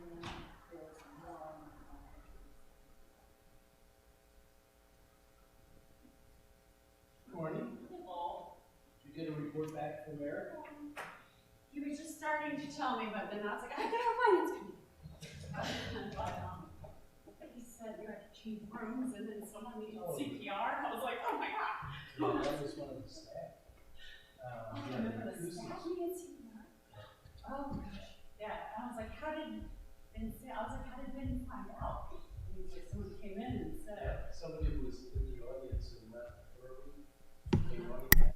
then there's more. Morning. Hello. Did you get a report back from Eric? He was just starting to tell me, but then I was like, I got a finance committee. But he said we had to change rooms and then someone needed CPR. I was like, oh my God. Yeah, that was one of the staff. I remember the staff needed CPR. Oh gosh. Yeah. I was like, how did Ben find out? And he was like, someone came in and said, Yeah, somebody who was in the audience and left early. They wanted to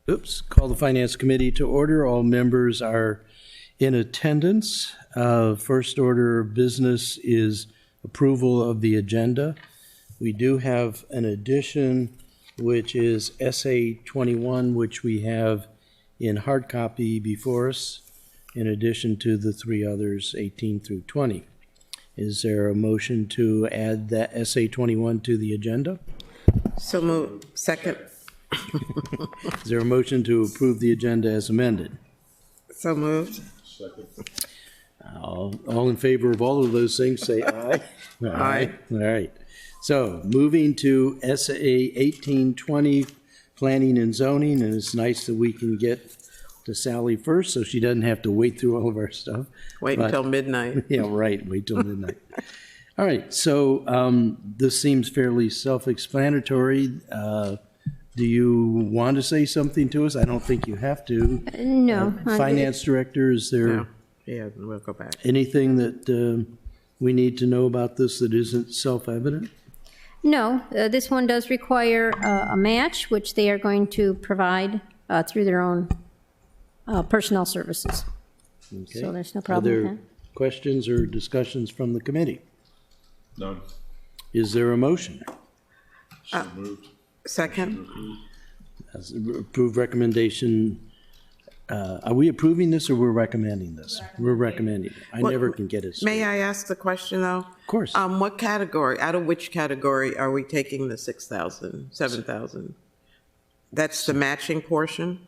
Call the Finance Committee to order. All members are in attendance. First order of business is approval of the agenda. We do have an addition, which is SA 21, which we have in hard copy before us, in addition to the three others, 18 through 20. Is there a motion to add that SA 21 to the agenda? So moved. Second. Is there a motion to approve the agenda as amended? So moved. Second. All in favor of all of those things, say aye. Aye. All right. So, moving to SA 1820, Planning and Zoning, and it's nice that we can get to Sally first, so she doesn't have to wait through all of our stuff. Wait But- until midnight. Yeah, right, wait till midnight. All right, so this seems fairly self-explanatory. Do you want to say something to us? I don't think you have to. No. Finance Director, is there No. Yeah, we'll go back. anything that we need to know about this that isn't self-evident? No, this one does require a match, which they are going to provide through their own personnel services. Okay. So there's no problem with Are there that. questions or discussions from the committee? None. Is there a motion? So moved. Second. As approved recommendation, are we approving this or we're recommending this? We're recommending. I What- never can get it straight. May I ask the question, though? Of course. What category, out of which category are we taking the 6,000, 7,000? That's the matching portion?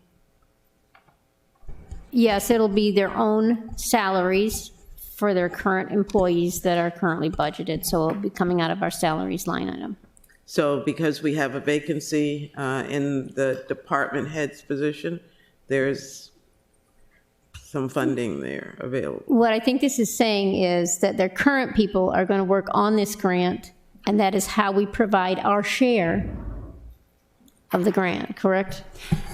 Yes, it'll be their own salaries for their current employees that are currently budgeted, so it'll be coming out of our salaries line item. So because we have a vacancy in the department head's position, there's some funding there available. What I think this is saying is that their current people are going to work on this grant, and that is how we provide our share of the grant, correct?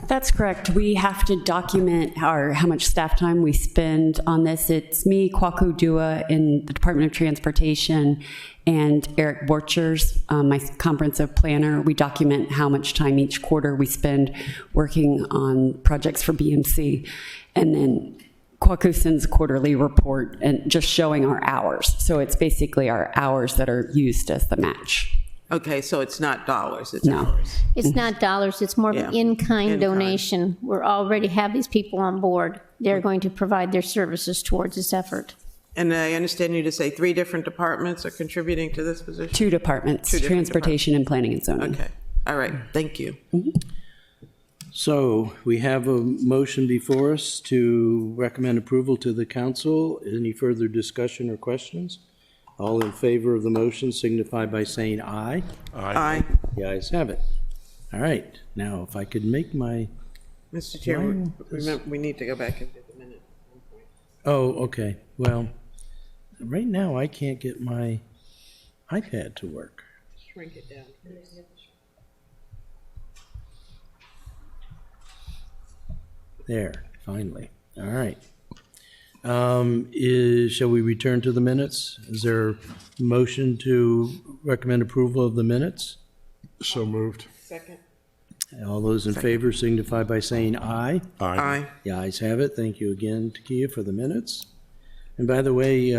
That's correct. We have to document how much staff time we spend on this. It's me, Kwaku Dua in the Department of Transportation, and Eric Borchers, my comprehensive planner. We document how much time each quarter we spend working on projects for BMC. And then Kwaku sends a quarterly report and just showing our hours. So it's basically our hours that are used as the match. Okay, so it's not dollars, it's No. hours. It's not dollars, it's more of an Yeah, in-kind in-kind. donation. We're already have these people on board. They're going to provide their services towards this effort. And I understand you to say 3 different departments are contributing to this position? 2 departments, Two different Transportation and Planning and Zoning. Okay, all right, thank you. So we have a motion before us to recommend approval to the council. Any further discussion or questions? All in favor of the motion signify by saying aye. Aye. The ayes have it. All right, now if I could make my, Mr. Chairman, remember, we need to go back and get the minute. oh, okay, well, right now I can't get my iPad to work. Shrink it down, please. There, finally. All right. Shall we return to the minutes? Is there a motion to recommend approval of the minutes? So moved. Second. All those in favor signify by saying aye. Aye. The ayes have it. Thank you again, Takia, for the minutes. And by the way,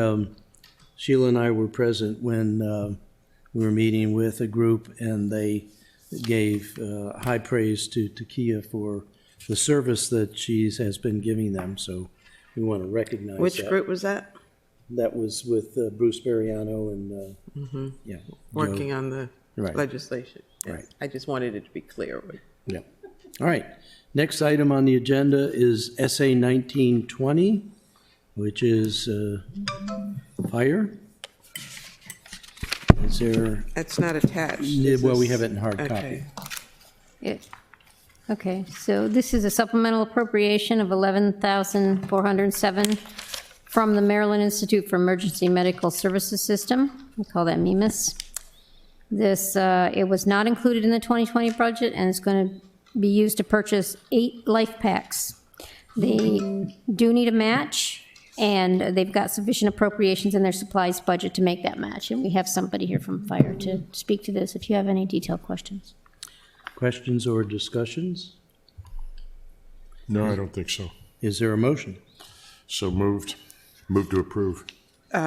Sheila and I were present when we were meeting with a group, and they gave high praise to Takia for the service that she has been giving them. So we want to recognize that. Which group was that? That was with Bruce Bariano and, yeah. Working Joe. on the Right. legislation. Yes. Right. I just wanted it to be clear. Yeah. All right. Next item on the agenda is SA 1920, which is fire. Is there, It's not attached. This well, we is- have it in hard copy. Okay. Okay, so this is a supplemental appropriation of $11,407 from the Maryland Institute for Emergency Medical Services System. We call that MEMIS. This, it was not included in the 2020 budget, and it's going to be used to purchase 8 life packs. They do need a match, and they've got sufficient appropriations in their supplies budget to make that match. And we have somebody here from Fire to speak to this if you have any detailed questions. Questions or discussions? No, I don't think so. Is there a motion? So moved. Move to approve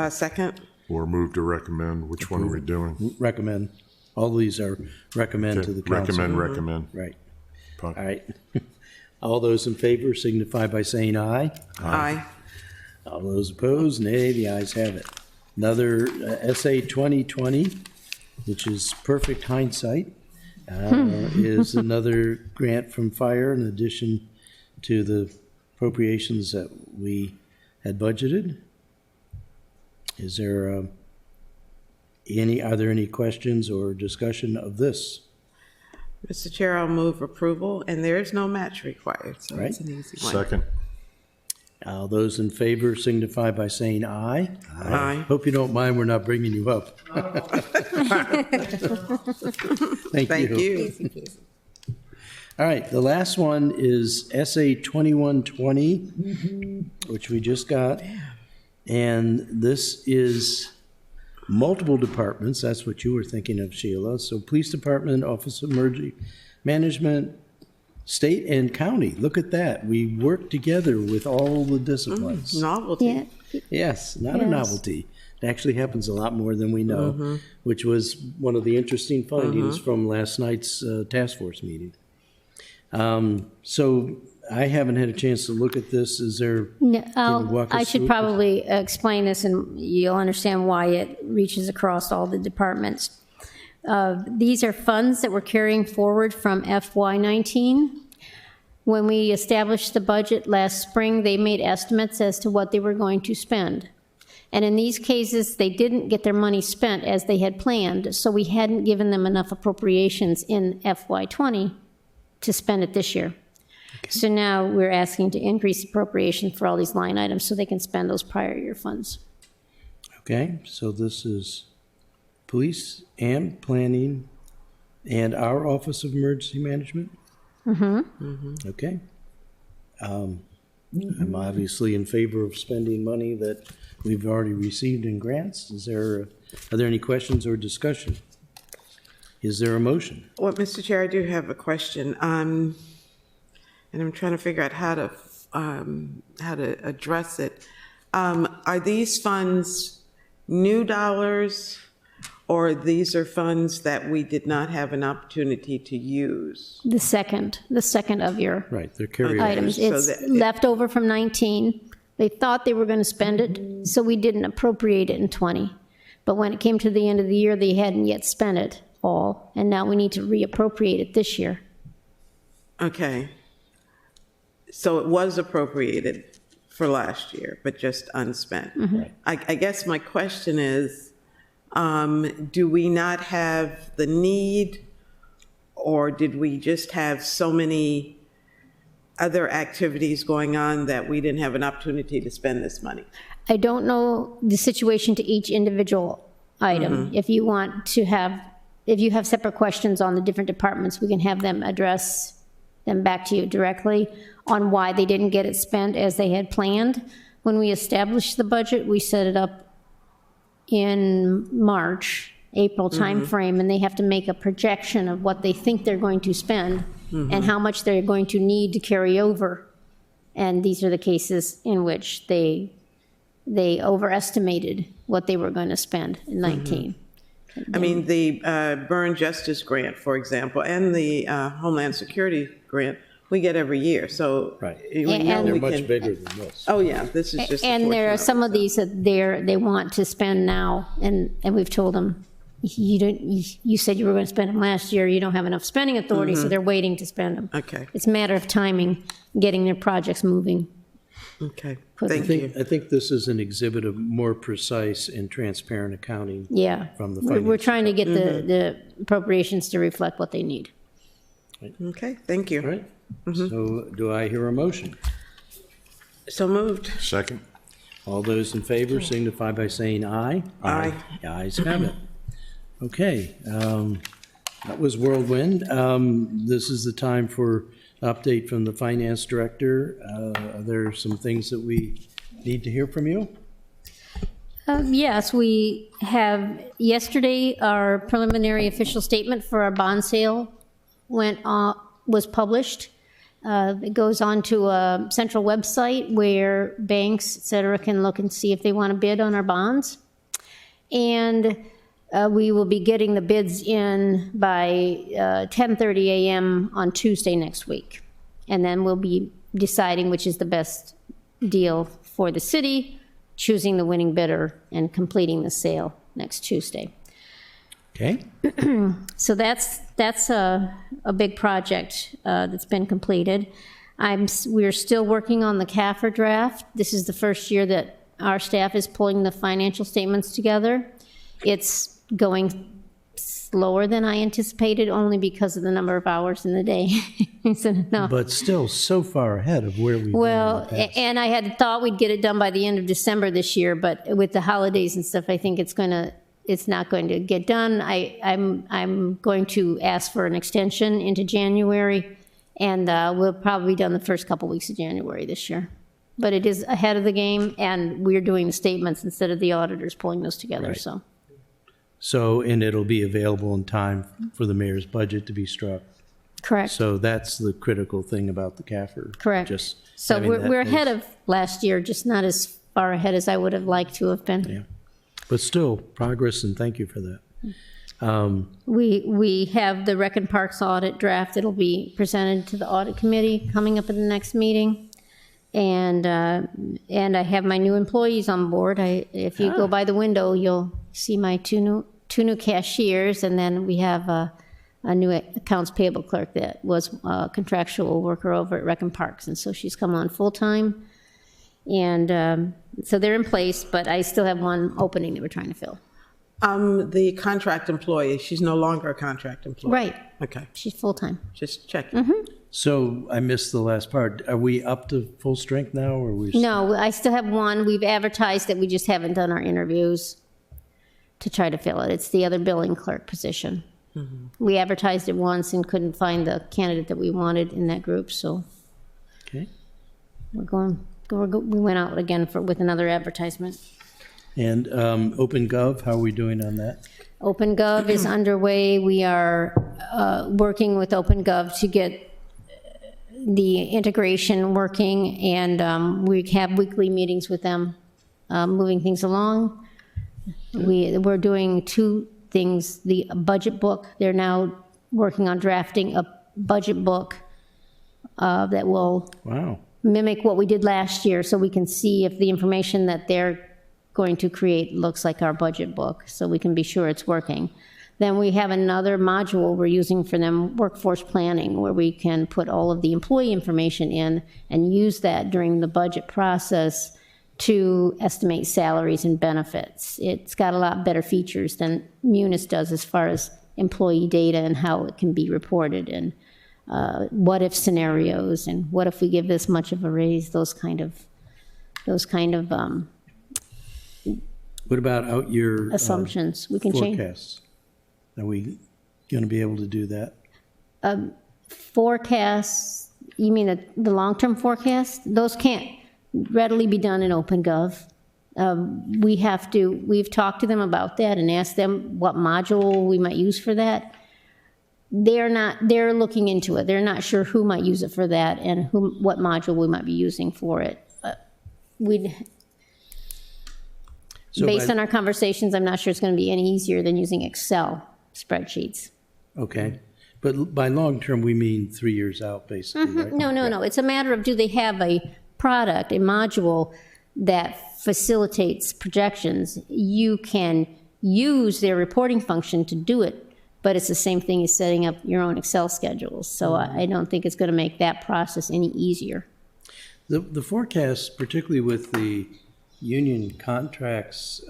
Second? or move to recommend. Which one are we doing? Recommend. All these are recommend to the council. Recommend. Right. Puck. All right. All those in favor signify by saying aye. Aye. All those opposed, nay. The ayes have it. Another SA 2020, which is perfect hindsight, is another grant from fire in addition to the appropriations that we had budgeted. Is there are there any questions or discussion of this? Mr. Chair, I'll move approval, and there is no match required, so it's an easy one. Second. All those in favor signify by saying aye. Aye. Hope you don't mind, we're not bringing you up. Thank Thank you. you. All right, the last one is SA 2120, which we just got. And this is multiple departments. That's what you were thinking of, Sheila. So Police Department, Office of Emergency Management, State and County. Look at that. We work together with all the disciplines. Novelty. Yeah, Yes, not a Yes. novelty. It actually happens a lot more than we know, which was one of the interesting findings from last night's task force meeting. So I haven't had a chance to look at this. Is there, No, can you walk us I should through? probably explain this, and you'll understand why it reaches across all the departments. These are funds that we're carrying forward from FY19. When we established the budget last spring, they made estimates as to what they were going to spend. And in these cases, they didn't get their money spent as they had planned, so we hadn't given them enough appropriations in FY20 to spend it this year. So now we're asking to increase appropriation for all these line items so they can spend those prior year funds. okay, so this is police and planning and our Office of Emergency Management? Okay. I'm obviously in favor of spending money that we've already received in grants. Are there any questions or discussion? Is there a motion? Well, Mr. Chair, I do have a question, and I'm trying to figure out how to address it. Are these funds new dollars, or these are funds that we did not have an opportunity to use? The second of your Right, they're carry items. So It's that- left over from 19. They thought they were going to spend it, so we didn't appropriate it in 20. But when it came to the end of the year, they hadn't yet spent it all, and now we need to reappropriate it this year. Okay. So it was appropriated for last year, but just unspent. I guess my question is, do we not have the need, or did we just have so many other activities going on that we didn't have an opportunity to spend this money? I don't know the situation to each individual item. If you want to have, if you have separate questions on the different departments, we can have them address them back to you directly on why they didn't get it spent as they had planned. When we established the budget, we set it up in March, April timeframe, and they have to make a projection of what they think they're going to spend and how much they're going to need to carry over. And these are the cases in which they overestimated what they were going to spend in 19. I mean, the Burn Justice Grant, for example, and the Homeland Security Grant, we get every year, so. Right. we know And- They're we much can- bigger than this. Oh, yeah, this is just. a And there are portion some it, of so. these that they want to spend now, and we've told them, you said you were going to spend them last year, you don't have enough spending authority, so they're waiting to spend them. Okay, It's a matter of timing, getting their projects moving. okay, Put- thank you. I think this is an exhibit of more precise and transparent accounting. Yeah. From the We're finance trying to get the appropriations to reflect what they need. Okay, thank you. All right? So do I hear a motion? So moved. Second. All those in favor signify by saying aye. Aye. The ayes have it. Okay, that was whirlwind. This is the time for update from the finance director. Are there some things that we need to hear from you? Yes, we have, yesterday, our preliminary official statement for our bond sale was published. It goes on to a central website where banks, et cetera, can look and see if they want to bid on our bonds. And we will be getting the bids in by 10:30 a.m. on Tuesday next week. And then we'll be deciding which is the best deal for the city, choosing the winning bidder, and completing the sale next Tuesday. Okay. So that's a big project that's been completed. We're still working on the CAFR draft. This is the first year that our staff is pulling the financial statements together. It's going slower than I anticipated, only because of the number of hours in the day. Isn't enough. But still so far ahead of where we've been in Well, the past. and I had thought we'd get it done by the end of December this year, but with the holidays and stuff, I think it's not going to get done. I'm going to ask for an extension into January, and we'll probably be done the first couple weeks of January this year. But it is ahead of the game, and we're doing the statements instead of the auditors pulling those together, Right. so. So, and it'll be available in time for the mayor's budget to be struck. Correct, So that's the critical thing about the CAFR. correct. Just So having that we're ahead base. of last year, just not as far ahead as I would have liked to have been. Yeah. But still, progress, and thank you for that. We have the Rec and Parks audit draft. It'll be presented to the audit committee coming up at the next meeting. And I have my new employees on board. If you go by the window, you'll see my two new cashiers, and then we have a new accounts payable clerk that was a contractual worker over at Rec and Parks, and so she's come on full-time. And so they're in place, but I still have one opening that we're trying to fill. The contract employee, she's no longer a contract employee? Right. Okay, She's full-time. just checking. So I missed the last part. Are we up to full strength now, or we? No, I still have one. We've advertised it. We just haven't done our interviews to try to fill it. It's the other billing clerk position. We advertised it once and couldn't find the candidate that we wanted in that group, so Okay. we went out again with another advertisement. And OpenGov, how are we doing on that? OpenGov is underway. We are working with OpenGov to get the integration working, and we have weekly meetings with them, moving things along. We're doing two things. The budget book, they're now working on drafting a budget book that will Wow. mimic what we did last year, so we can see if the information that they're going to create looks like our budget book, so we can be sure it's working. Then we have another module we're using for them, workforce planning, where we can put all of the employee information in and use that during the budget process to estimate salaries and benefits. It's got a lot better features than Munis does as far as employee data and how it can be reported, and what-if scenarios, and what if we give this much of a raise, those kind of What about out year? assumptions. We can change. Forecasts. Are we going to be able to do that? Forecasts, you mean the long-term forecast? Those can't readily be done in OpenGov. We've talked to them about that and asked them what module we might use for that. They're looking into it. They're not sure who might use it for that and what module we might be using for it. So Based by- on our conversations, I'm not sure it's going to be any easier than using Excel spreadsheets. Okay. But by long-term, we mean 3 years out, basically, right? No. It's a matter of, do they have a product, a module that facilitates projections? You can use their reporting function to do it, but it's the same thing as setting up your own Excel schedules. So I don't think it's going to make that process any easier. The forecasts, particularly with the union contracts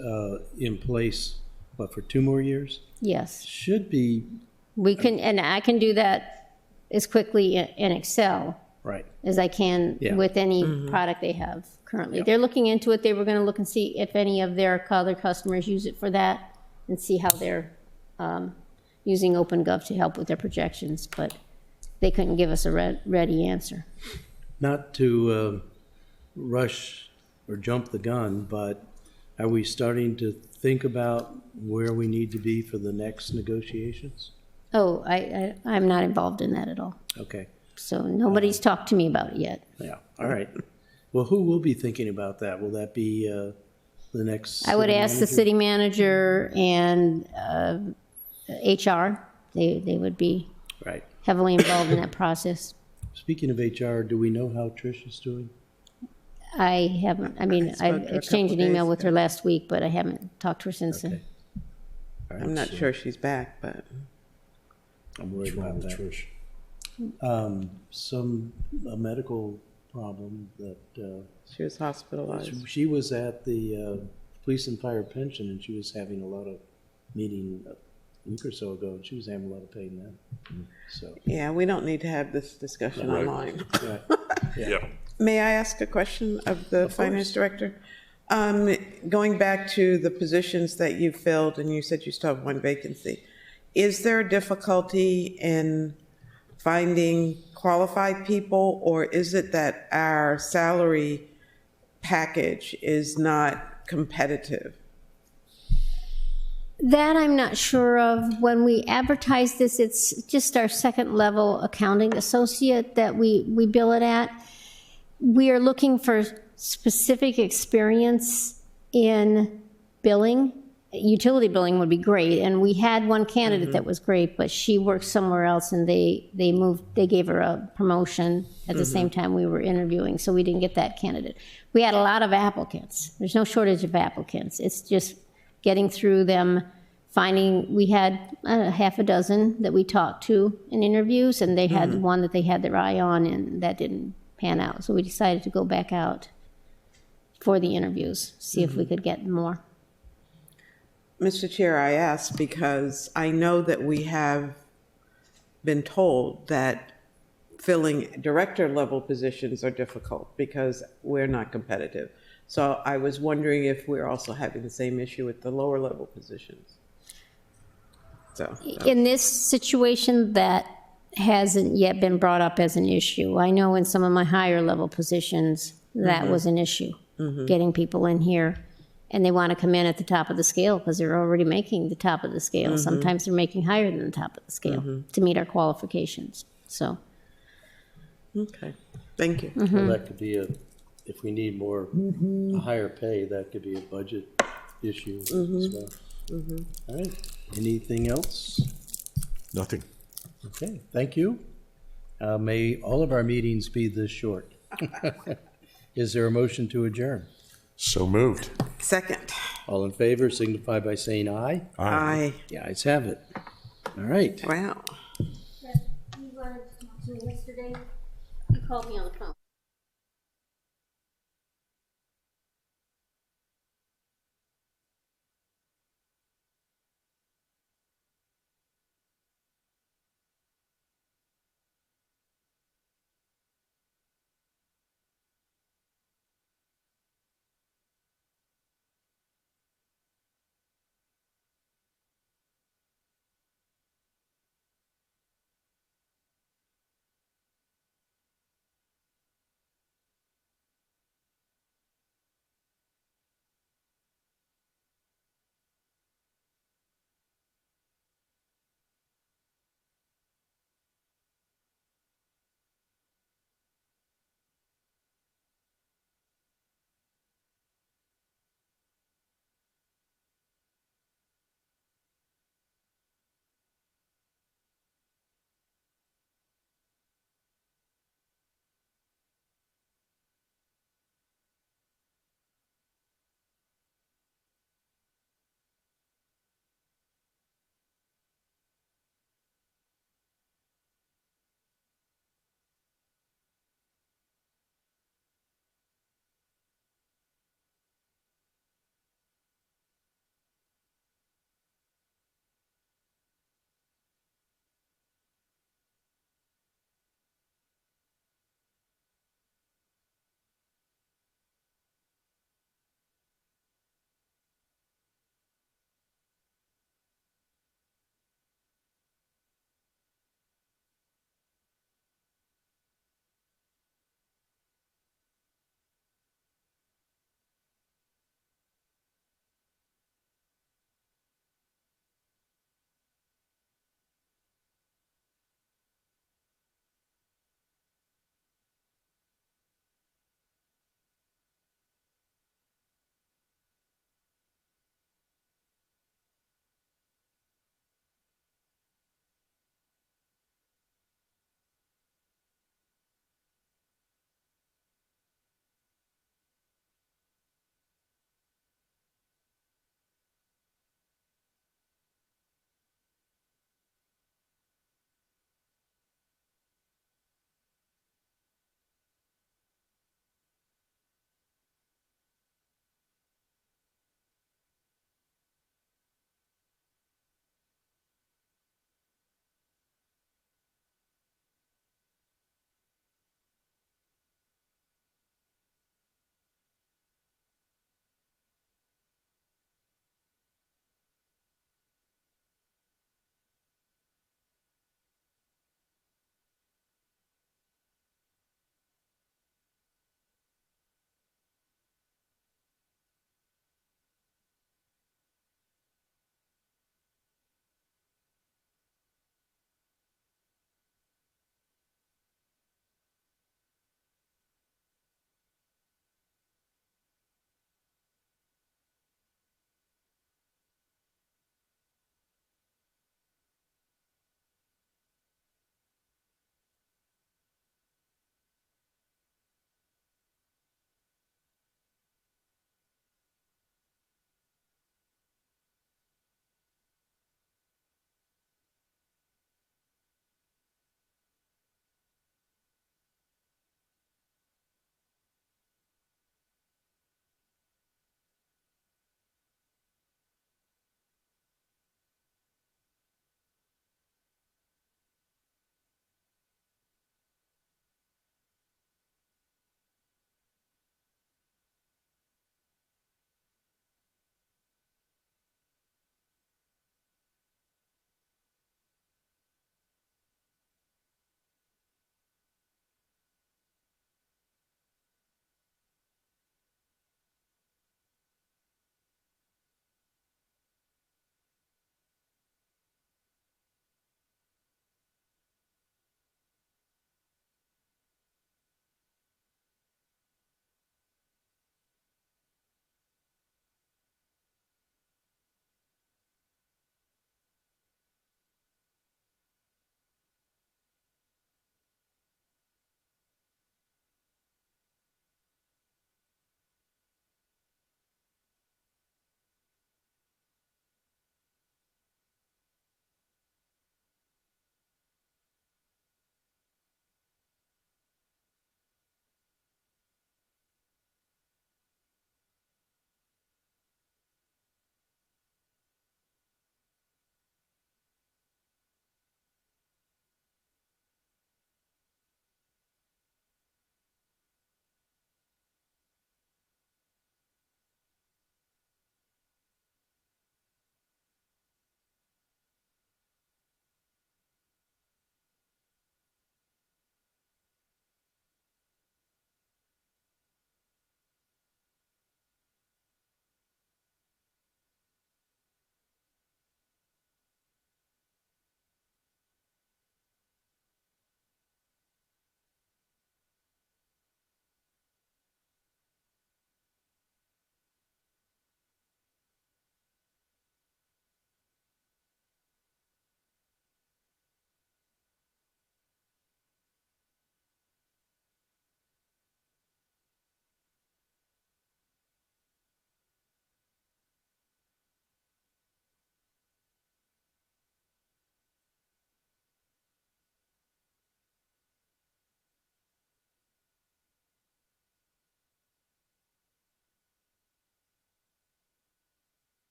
in place, but for 2 more years, Yes. should be We can, and I can do that as quickly in Excel right. as I can Yeah. with any product they have currently. They're looking into it. They were going to look and see if any of their other customers use it for that, and see how they're using OpenGov to help with their projections, but they couldn't give us a ready answer. Not to rush or jump the gun, but are we starting to think about where we need to be for the next negotiations? Oh, I'm not involved in that at all. Okay. So nobody's talked to me about it yet. Yeah, all right. Well, who will be thinking about that? Will that be the next? I would city ask the manager? city manager and HR. They would be Right. heavily involved in that process. Speaking of HR, do we know how Trish is doing? I haven't, I mean, I spoke I to her a exchanged an couple email days with her ago. last week, but I haven't talked to her since then. Okay. All right, I'm not so sure she's back, but I'm worried What's wrong about with that. Trish? A medical problem that she was hospitalized. she was at the police and fire pension, and she was having a lot of meeting a week or so ago, and she was having a lot of pain then. So, Yeah, we don't need to have this discussion Right. online. yeah. Yeah. May I ask a question of the finance director? Going back to the positions that you filled, and you said you still have one vacancy, is there a difficulty in finding qualified people, or is it that our salary package is not competitive? That I'm not sure of. When we advertise this, it's just our second level accounting associate that we bill it at. We are looking for specific experience in billing. Utility billing would be great, and we had one candidate that was great, but she worked somewhere else, and they gave her a promotion at the same time we were interviewing, so we didn't get that candidate. We had a lot of applicants. There's no shortage of applicants. It's just getting through them, finding, we had half a dozen that we talked to in interviews, and they had one that they had their eye on, and that didn't pan out. So we decided to go back out for the interviews, see if we could get more. Mr. Chair, I ask because I know that we have been told that filling director level positions are difficult because we're not competitive. So I was wondering if we're also having the same issue with the lower level positions. So, In this situation, that hasn't yet been brought up as an issue. I know in some of my higher level positions, that was an issue, getting people in here. And they want to come in at the top of the scale because they're already making the top of the scale. Sometimes they're making higher than the top of the scale to meet our qualifications. So, okay, thank you. Well, that could be if we need more, a higher pay, that could be a budget issue as well. All right, anything else? Nothing. Okay, thank you. May all of our meetings be this short. Is there a motion to adjourn? So moved. Second, All in favor signify by saying aye. aye. The ayes have it. All right. Wow. you wanted to talk to me yesterday? You called me on the phone.